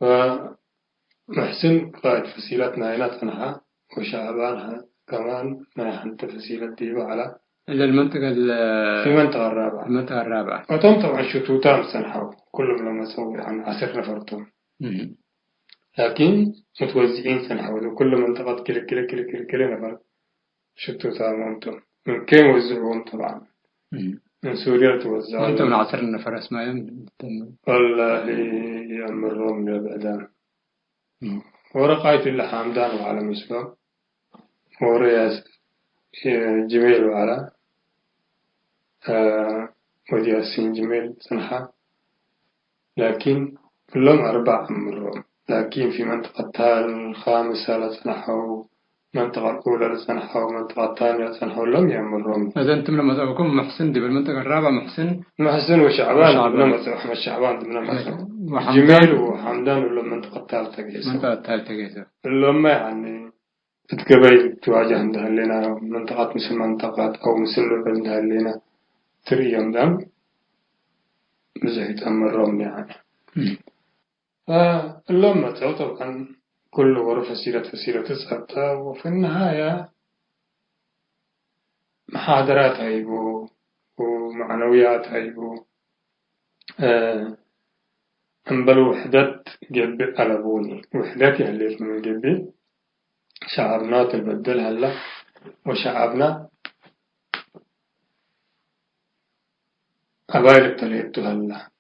فمحسن قائد فصيلة ناينات أنها وشعبانها كمان نحن تفصيلة ديبا على إلى المنطقة في المنطقة الرابعة وتم طبعا شتوتان سنحاو كلهم لما سووا عن 10 نفرتهم لكن متوزعين سنحاو كل منطقة كل نفر شتوتان وانتم من كين وزعوهم طبعا من سوريا توزعوا وانتم من 10 نفر اسمائهم والله يأمرهم لبعدان ورقاية الله حمدان وعلى مسلم ورياس جميل وعلى ودياسين جميل سنحة لكن كلهم 4 أمرهم لكن في منطقة الخامسة لسنحة ومنطقة الأولى لسنحة ومنطقة الثانية لسنحة لم يأمرهم. إذا أنتم لما تقوم محسن دي بالمنطقة الرابعة محسن وشعبان لما أحمد شعبان جميل وحمدان ولا المنطقة الثالثة جيسة اللهم يعني تتقبل تواجه عندها لنا منطقة مثل منطقة أو مثل عندها لنا 3 يوم دم بزهيت أمرهم يعني فلما طبعا كل غرفة فسيلة تسقطها وفي النهاية محاضرات هيبو ومعنويات هيبو أنبل وحدات جب ألبوني وحدات يهليت من جبي شعبنا تبدل هلا وشعبنا أبايل تليتو هلا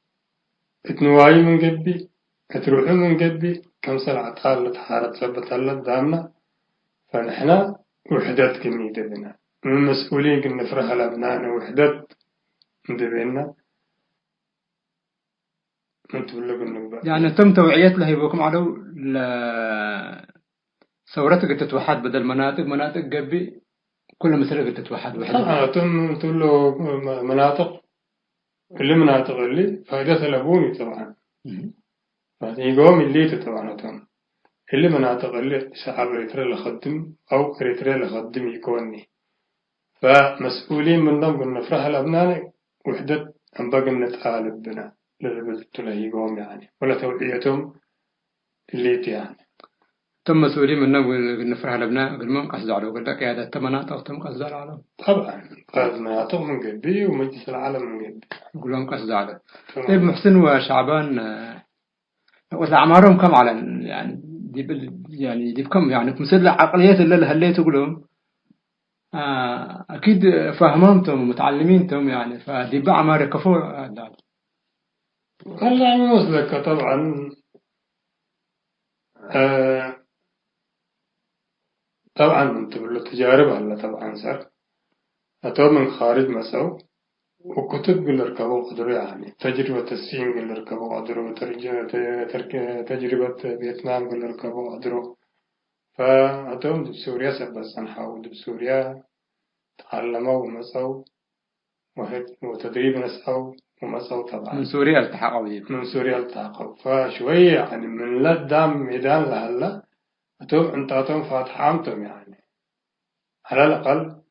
اتنواي من جبي اتروحوا من جبي كم سرعة حالة حارة ثبت هلا دامنا فنحنا وحدات كمية بنا من المسؤولين كنا نفرح لأبنائنا وحدات دبنا يعني تم توعية لهيبوكم على ثورتك تتوحد بدل مناطق قبي كل مسألة تتوحد وحدة تم تقول مناطق اللي فائدة لابوني طبعا يقوم اللي طبعا تم اللي مناطق اللي شعب إريتريا لخدم أو إريتريا لخدم يكوني فمسؤولين من ضمن قلنا فرح الأبناء وحدة أن بقى نتعالب بنا للي يقوم يعني ولا توعيتهم اللي يعني تم مسؤولين من نفرح الأبناء قلنا قصدوا على وقلت لك هذا مناطق تم قصدوا على طبعا قصد مناطق من قبي ومجلس العالم من قبي يقولون قصدوا على طيب محسن وشعبان وأعمارهم كم على يعني دي بكم يعني مثل عقليات اللي هليت تقولهم أكيد فهمتم ومتعلمينتم يعني فدي بأعمار كفور والله مسلك طبعا طبعا انتم له تجارب هلا طبعا صار أتوا من خارج مسو وكتب اللي ركبوا قدروا يعني تجربة الصين اللي ركبوا قدروا تجربة فيتنام اللي ركبوا قدروا فأتوم دب سوريا سبب صنحوا دب سوريا تعلموا ومسوا وتدريب نسوا ومسوا طبعا من سوريا التحقوا من سوريا التحقوا فشوية يعني من لدام ميدان لهلا أتوم أنت أتوم فاتحامتم يعني على الأقل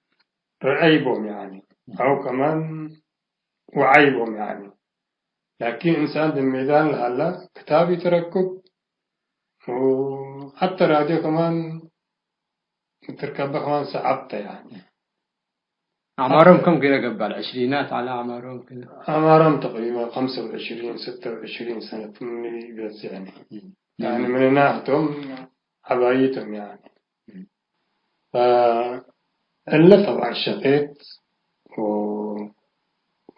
رأيبهم يعني أو كمان وعيبهم يعني لكن إنسان بالميدان لهلا كتاب يتركب وحتى راديو كمان تركبه كمان صعبته يعني أعمارهم كم كده قبل العشرينات على أعمارهم كده أعمارهم تقريبا 25 26 سنة مني بس يعني يعني من ناحيتهم حبايتهم يعني فإلا طبعا شقيت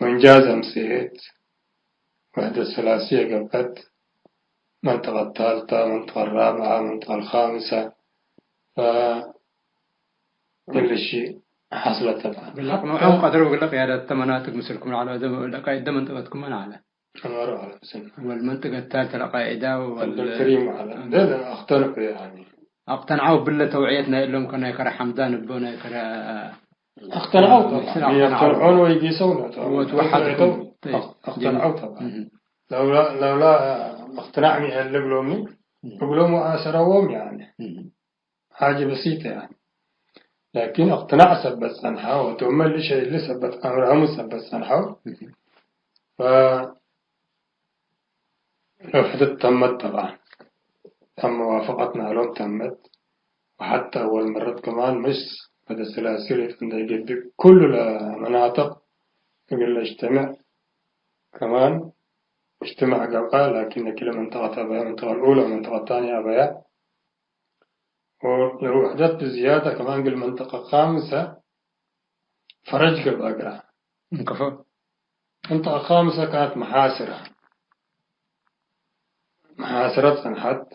وإنجاز أمسيت وحدة ثلاثية قبلت منطقة الثالثة منطقة الرابعة منطقة الخامسة كل شيء حصلت طبعا أو قدروا يقول لك يا الثمانات مسلكم على القاعدة منطقتكم من على أمر على سنة والمنطقة الثالثة القاعدة والكريم على ده أختلف يعني اقتنعوا بالله توعيتنا لهم كنا يكره حمدان بونا يكره اقتنعوا طبعا يقتنعون ويقيسون وتوحدوا اقتنعوا طبعا لولا اقتنعني اللي بلومي بلوم وآسروهم يعني حاجة بسيطة يعني لكن اقتناع سبت صنحة وتؤمن لشيء اللي سبت أمرهم سبت صنحة فالوحدة تمت طبعا تم موافقتنا لهم تمت وحتى أول مرة كمان مش بدأ سلاسل يقدر كل المناطق يقول اجتمع كمان اجتمع قبل لكن كل منطقة أبايا المنطقة الأولى والمنطقة الثانية أبايا والوحدات بزيادة كمان بالمنطقة الخامسة فرج قبل أقرأ كفو المنطقة الخامسة كانت محاصرة صنحت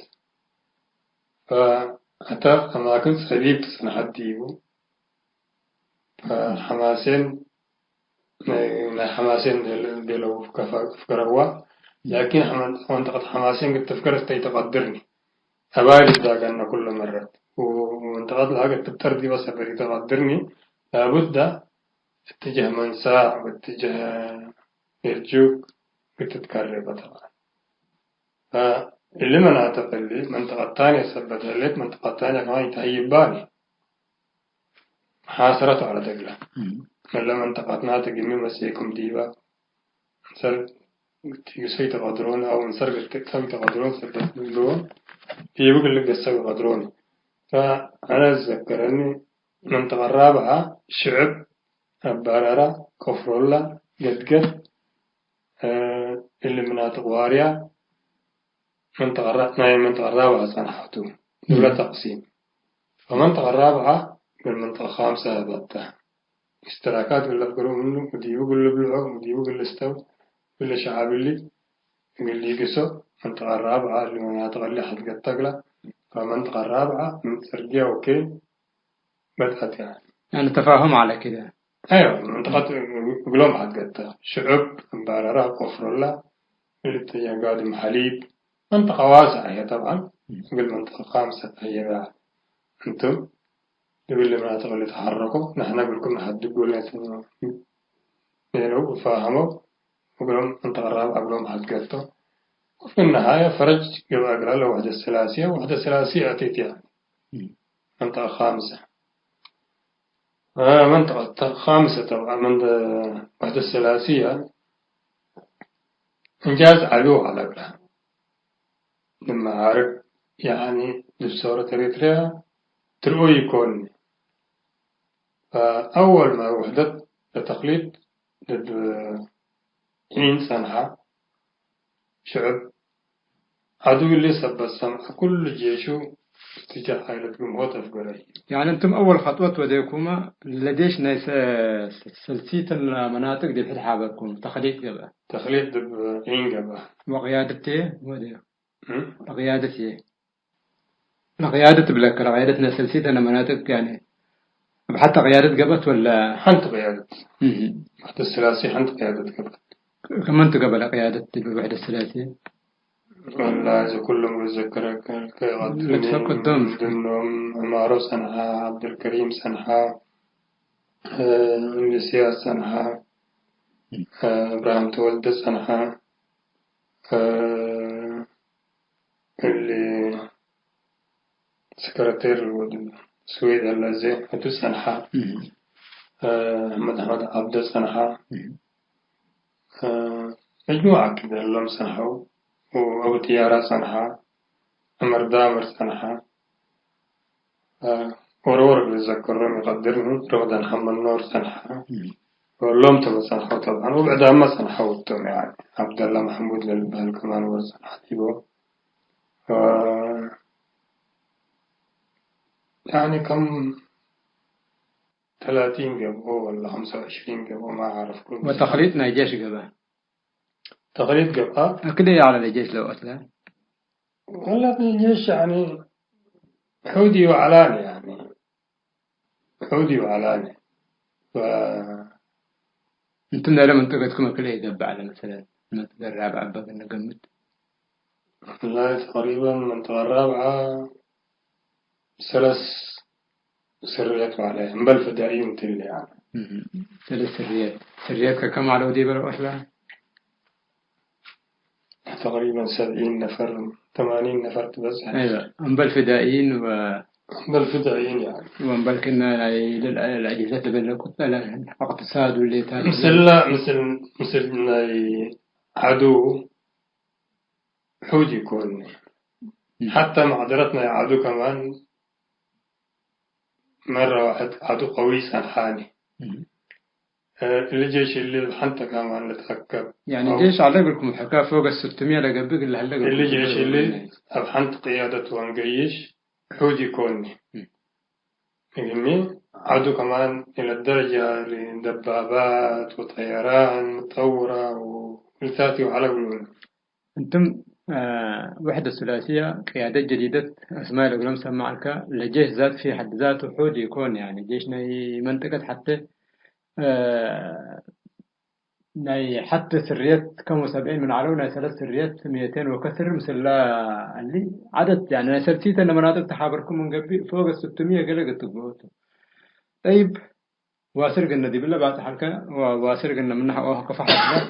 فأتى أماكن صليب صنحت ديبو فحماسين ديلو فكروا لكن منطقة حماسين قد تفكرت تقدرني أبالي داقنا كل مرة ومنطقة لها قد تبتردي بس أبالي تقدرني لابد اتجاه منساع واتجاه يرجوك بتتكرر طبعا فاللي مناطق اللي منطقة تانية سبت اللي منطقة تانية كمان يتهيب بالي حاصرته على دقلة ملا منطقتنا تقيمي مسيكم ديبا نصر تيسوي تقدرون أو نصر تكسوي تقدرون سبت دون يبقى اللي قصوا قدرون فأنا أتذكرني المنطقة الرابعة شعب البرارة كفرولة قد اللي مناطق واريا منطقة الرابعة صنحتو دولة تقسيم فمنطقة الرابعة بالمنطقة الخامسة هبطة اشتراكات اللي أفكروا منه وديوق اللي بلعوا وديوق اللي استوى واللي شعب اللي قسوا المنطقة الرابعة اللي مناطق اللي حد تقلع فالمنطقة الرابعة من سرقيا وكين بدأت يعني تفاهم على كده أيوة منطقة قلوم حد قد شعب مباررة كفر الله اللي تجي قادم حليب منطقة واسعة هي طبعا بالمنطقة الخامسة هي بعد أنتم تقول لي مناطق اللي تحركوا نحن نقول لكم حد يقول لنا وفاهموا وقلهم منطقة الرابعة قلوم حد قدتوا وفي النهاية فرج قبل أقرأ له وحدة الثلاثية وحدة الثلاثية أتيت يعني منطقة خامسة منطقة خامسة طبعا من وحدة الثلاثية إنجاز علوه على أقرأ لما عارف يعني دستورة إريتريا ترؤي يكون فأول ما وحدة التقليد ضد صنعاء شعب عدو اللي سب السمع كل جيشه اتجاه حيلة جمهوت أفقري يعني أنتم أول خطوة وديكما لديش ناس سلسية المناطق دي في الحابكم تخليط قبا تخليط عين قبا وقيادتي ودي قيادتي القيادة بلك القيادة نسلسيت أنا مناطق يعني حتى قيادة قبت ولا حنت قيادة وحدة الثلاثية حنت قيادة قبل كمان تقبل قيادة الوحدة الثلاثية والله إذا كلهم متذكرك اللي تفقدهم من ضمنهم عمارة سنحة عبد الكريم سنحة إنجليزيا سنحة إبراهيم تولد سنحة اللي سكرتير السويد اللي هدو سنحة أحمد عبد سنحة مجموعة كده اللهم سنحوا وأبو تيارة سنحة أمر دامر سنحة ورور بتذكرهم يقدرني رغدا محمد نور سنحة واللهم تبى سنحوا طبعا وبعدها ما سنحوا يعني عبد الله محمود للبال كمان ورسنحة تيبو يعني كم 30 قبو ولا 25 قبو ما أعرف كل وتخليطنا الجيش قبل تقريب قبل كده على الجيش لو أسلم والله الجيش يعني حودي وعلاني يعني حودي وعلاني أنتم لا منطقتكم كلها يدب على مثلا المنطقة الرابعة بقى نقمت والله تقريبا المنطقة الرابعة 3 سريات عليه بل فدائيين تلي يعني 3 سريات كم على ودي بلو أسلم تقريبا 70 نفر 80 نفر بس أيوة أنبل فدائيين بل فدائيين يعني وأنبل كنا الأجهزة اللي كنت لا اقتصاد واللي تاني مثل عدو حوجي يكون حتى معذرتنا يا عدو كمان مرة واحد عدو قوي سنحاني الجيش اللي حنت كمان نتأكد يعني الجيش على لكم الحكاية فوق 600 لقبق اللي هلقوا الجيش اللي أبحنت قيادته وانقيش حودي كوني يعني عدو كمان إلى الدرجة لدبابات وطيران متطورة وملتاتي وعلى قلون أنتم وحدة ثلاثية قيادات جديدة أسماء الأقلام سمعك لجيش ذات في حد ذاته حودي يكون يعني جيشنا منطقة حتى حتى سريات كم 70 من علونا 3 سريات 200 وكسر مثل اللي عدد يعني أنا سرتيت أن مناطق تحابركم من قبل فوق 600 قلقت تقوتوا طيب واسرق الندي بالله بعد حلقة واسرق إن منها أوه كفحة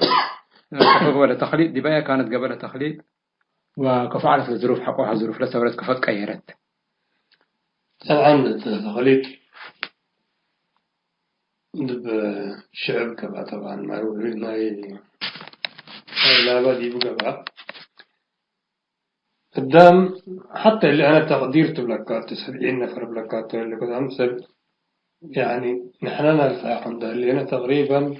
ولا تخليط دي بقى كانت قبل تخليط وكفعلت الظروف حقوها ظروف لسه ورد كفت كيرت طبعا التخليط دب شعب كبا طبعا ما يقول ما لا بدي بقى قدام حتى اللي أنا تقدير بلكات 70 نفر بلكات اللي كنت أمثل يعني نحن نلقى عند اللي أنا تقريبا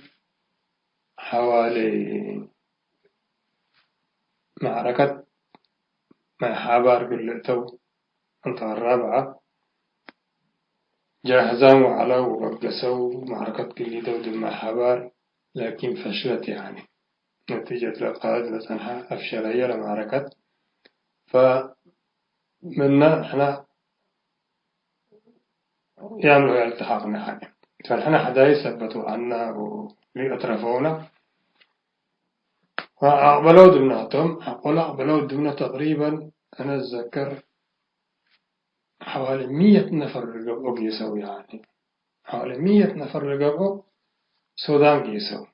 حوالي معركة مع حابار قلتو منطقة الرابعة جاهزوا على وقسوا معركة قليدة ودم حبار لكن فشلت يعني نتيجة القائد مثلا أفشل هي المعركة فمنا احنا يعملوا التحاقنا يعني فنحن حدا يثبتوا عنا ولأطرافونا فأقبلوا دمناتهم أقبلوا دمنا تقريبا أنا أتذكر حوالي 100 نفر رقبوا قيسوا يعني حوالي 100 نفر رقبوا سودان قيسوا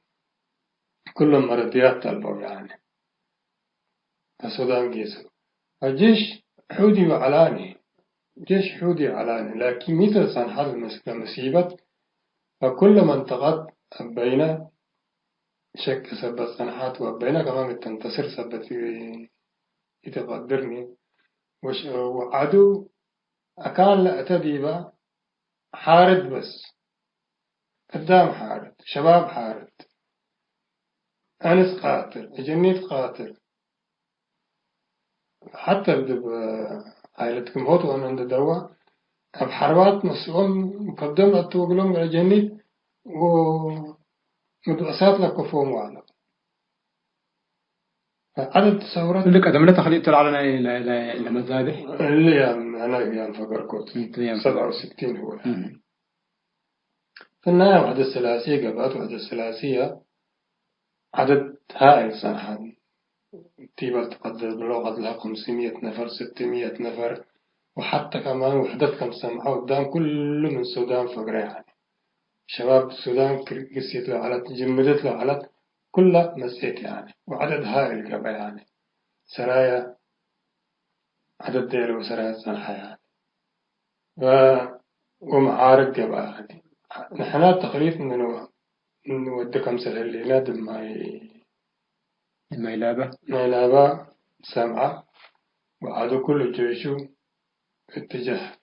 كلهم مرديات طلبوا يعني السودان قيسوا الجيش حودي وعلاني جيش حودي علاني لكن مثل سنحر المسيبة فكل منطقة بين شك سبت سنحات وبين كمان تنتصر سبت في يتقدرني وعدو أكان لا تديبا حارد بس قدام حارد شباب حارد أنس قاتل جنيت قاتل حتى بدب عائلتكم هوت وأنا عند دوا بحربات مسؤول مقدم لتوقلهم على جنيت ومدرسات لكفوم وعلا عدد تصورات اللي قدم له تخليط على المذابح اللي أنا أيام فقر كنت 67 هو في النهاية وحدة ثلاثية قبات وحدة ثلاثية عدد هائل صراحة تيبل تقدر بلغة لها 500 نفر 600 نفر وحتى كمان وحدات كم سمحة قدام كله من السودان فقرة يعني شباب السودان قسيت له على جمدت له على كلها مسيت يعني وعدد هائل قبا يعني سرايا عدد ديل وسرايا صراحة يعني ومعارك قبا يعني نحن تقريبا من نودي كم سنة اللي نادم ما يلابا سمعة وعادوا كل جيشو اتجاه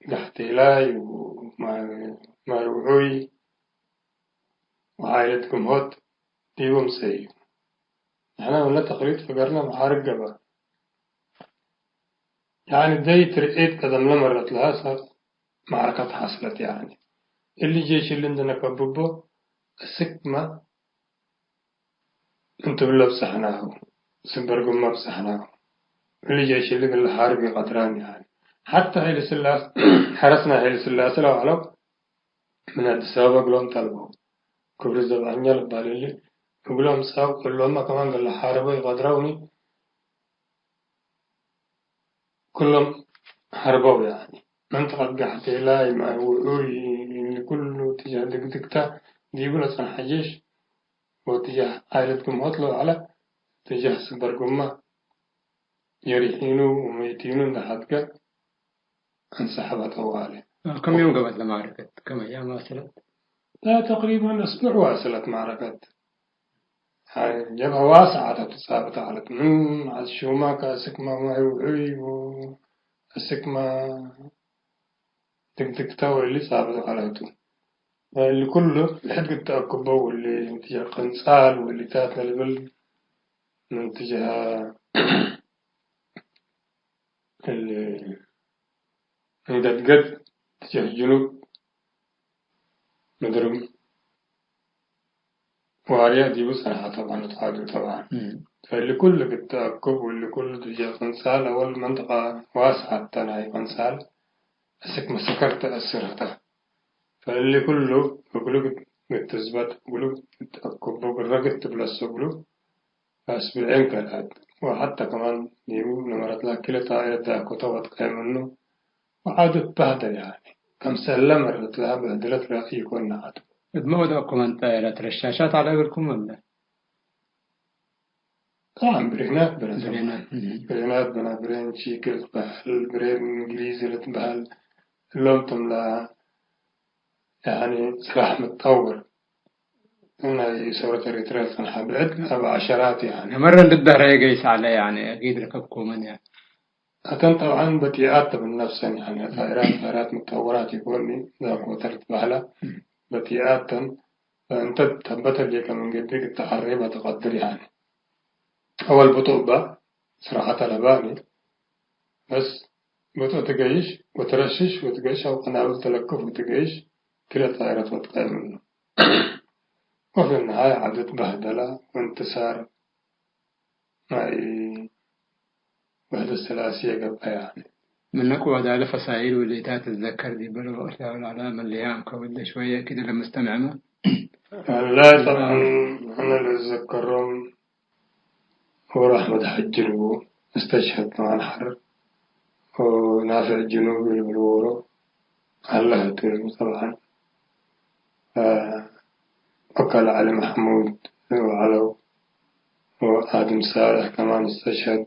الاحتلال وما روحوي وعائلتكم هوت ديهم سيء احنا ولا تقريبا فقرنا معارك قبا يعني دي ترقيت قدم لمرت لها صار معركة حصلت يعني اللي جيش اللي عندنا كببو السكمة انتو بالله بسحناه سنبرقم ما بسحناه اللي جيش اللي بالحارب قدران يعني حتى هيل سلاس حرسنا هيل سلاس لو علو من السابق لهم طلبوا كبر الزبانية لبالي يقولون ساو كلهم كمان قال حاربوا يقدروني كلهم حربوا يعني منطقة قحتي لا ما هو كله تجاه دكتا ديقول أصلا حجيش وتجاه عائلتكم أطلعوا على تجاه سبركم يريحينوا وميتينوا لحدك انسحبت طوالي كم يوم قبل المعركة كم أيام واصلت لا تقريبا أسبوع واصلت معركة هاي جبهة واسعة تتصابت على على الشوماكة سكمة معي والسكمة دكتاوي اللي صابت على اللي كله لحد قد تأكبوا واللي انتجاه قنصال واللي تاتنا البل من انتجاه اللي عند قد تجاه الجنوب مدرم واريا دي بصراحة طبعا تعادل طبعا فاللي كله بالتأكب واللي كله تجاه قنصال أول منطقة واسعة تناي قنصال السكمة سكر تأثرتها فاللي كله بقولوا بالتثبت بقولوا بالتأكب بالرقد تبلس بقولوا أسبوعين كالعاد وحتى كمان يقول نمرت لها كلا طائرة ذاك وطوت قيم منه وعادت بهدل يعني كم سلة مرت لها بهدلت لا يكون عاد ما وداكم أن طائرة الشاشات على قولكم ولا طبعا برينات بنا برين شيكل بهل برين إنجليزي لتبهل اللوم تملا يعني سلاح متطور هنا سورة الريتريل صنحة بعدنا بعشرات يعني مرة الظهر يقيس عليه يعني أكيد ركبكم من يعني أتن طبعا بتيئات بالنفس يعني طائرات متطورات يكوني ذاك وترت بهلا بتيئات فأنت تثبت لك من قدك التحريبة تقدر يعني أول بطوبة صراحة لباني بس بطوبة تقيش وترشش وتقيش أو قنابل تلكف وتقيش كلا طائرة وتقيم منه وفي النهاية عدت بهدلة وانتصار معي بهدل الثلاثية قبل يعني منك وهذا على فصائل واللي تتذكر دي بلغ العلامة اللي يامك ولا شوية كده لما استمعنا لا طبعا أنا اللي أتذكرهم هو أحمد حجلو استشهد مع الحرب ونافع الجنوبي بالورو الله طبعا وكل علي محمود وعلو وآدم صالح كمان استشهد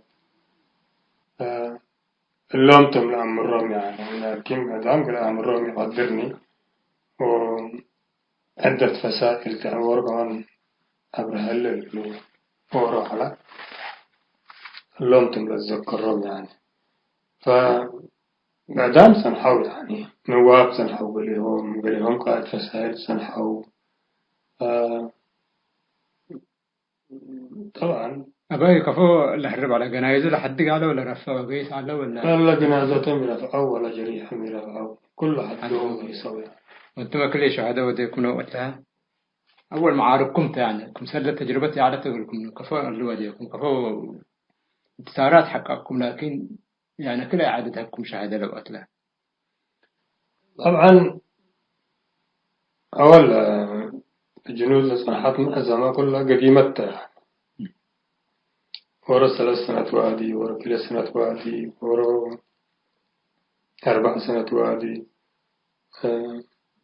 اللوم تملا أمرهم يعني لكن هذا قال أمرهم يقدرني وعدة فسائل تعور كمان أبرها اللي وراح على اللوم تملا أتذكرهم يعني فبعدام سنحو يعني نواب سنحو قليهم قائد فسائل سنحو طبعا أباي كفو لحرب على جنايزه لحد قاله ولا رفع قيس على ولا لا جنازة مرفعوا ولا جريح مرفعوا كل حد هو يسوي وأنتم كل شهداء وديكم وقتها أول معارككم يعني كم سلة تجربتي على تقولكم كفوا الواديكم كفوا انتصارات حققكم لكن يعني كل إعادة حقكم شهادة لو أتلا. طبعا أول الجنود صراحة الزمان كلها قديمة ورا 3 سنوات وادي ورا 3 سنوات وادي ورا 4 سنوات وادي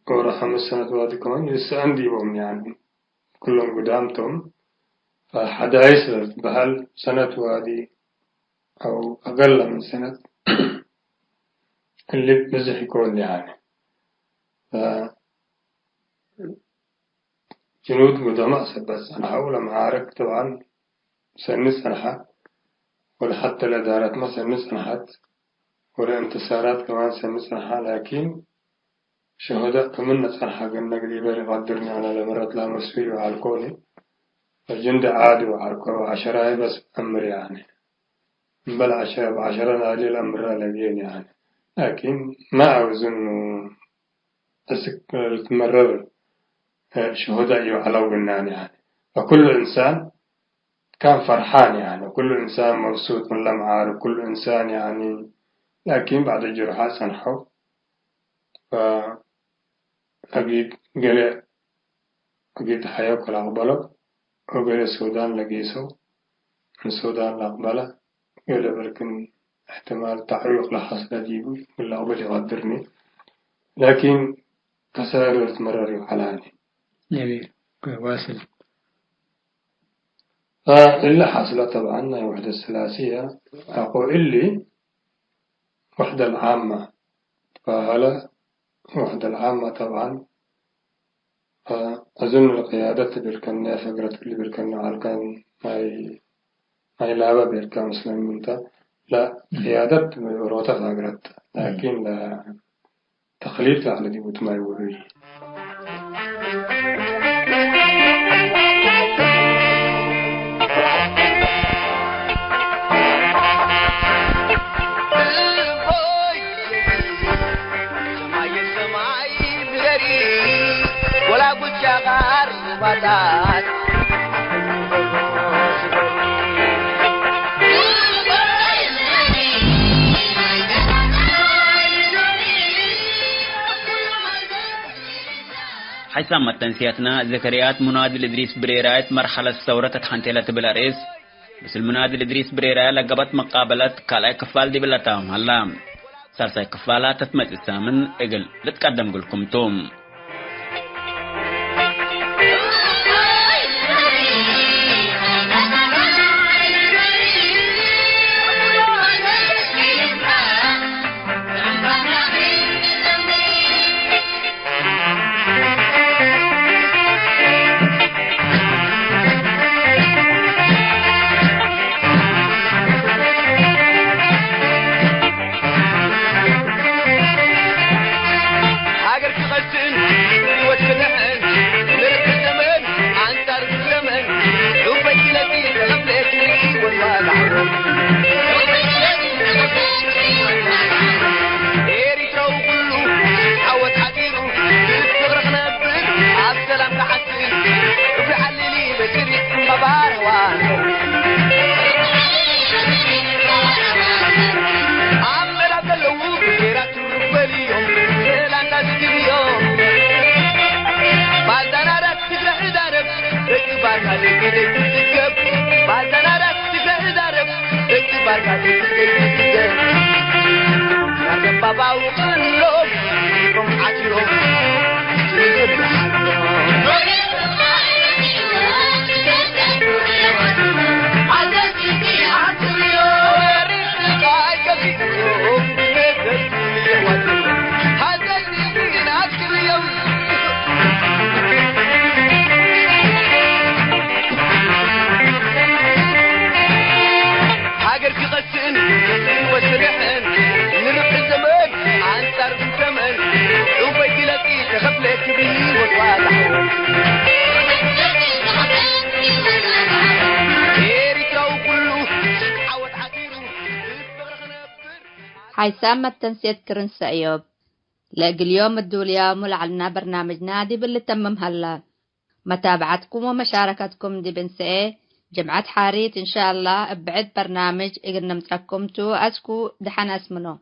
ورا 5 سنوات وادي كمان لسه عندي بهم يعني كلهم قدامتهم فحدا يسأل بهل سنة وادي أو أقل من سنة اللي بمزح يكون يعني جنود قدماء بس أنا أول معارك طبعا سنة سنحة ولا حتى الإدارات ما سنة سنحت ولا انتصارات كمان سنة سنحة لكن شهداء كمان سنحة قلنا قريبا يقدرني على الأمرات لا مسوي وعالكوني الجند عادي وعشرة بس أمر يعني بل 10 نادي الأمر لقين يعني لكن ما أوزن تمرر شهداء يعلو بالنان يعني فكل إنسان كان فرحان يعني وكل إنسان مبسوط من لمعار وكل إنسان يعني لكن بعد الجرحى سنحو فأجيد حياك الأقبلة وقال السودان لقيسو من السودان الأقبلة قال بركن احتمال تعريق لحصل جيبو والأقبل يقدرني لكن كسائر تمرر وحلاني جميل واصل. فاللي حصل طبعا وحدة الثلاثية أقول اللي وحدة العامة فهلا وحدة العامة طبعا أظن القيادة بيركنها فقرة اللي بيركنها على كان هاي لعبة بيركن مسلمين لا قيادة روتا فقرة لكن لا تخليط على دي ما يقولي حسام التنسياتنا ذكريات منادي الإدريس بريرايت مرحلة ثورة تحنتيلة بلاريس بس المنادي الإدريس بريرايت لقبت مقابلة كالاي كفال دي بلاتاهم هلا سارساي كفالات تتمت السامن اقل لتقدم قلكم توم حيسام التنسيت كرنس أيوب لاقي اليوم الدوليا ملعلنا برنامج نادي باللي تمم هلا متابعتكم ومشاركتكم دي بنسئة جمعة حاريت إن شاء الله بعد برنامج إقنا متركمتو أسكو دحان اسمنو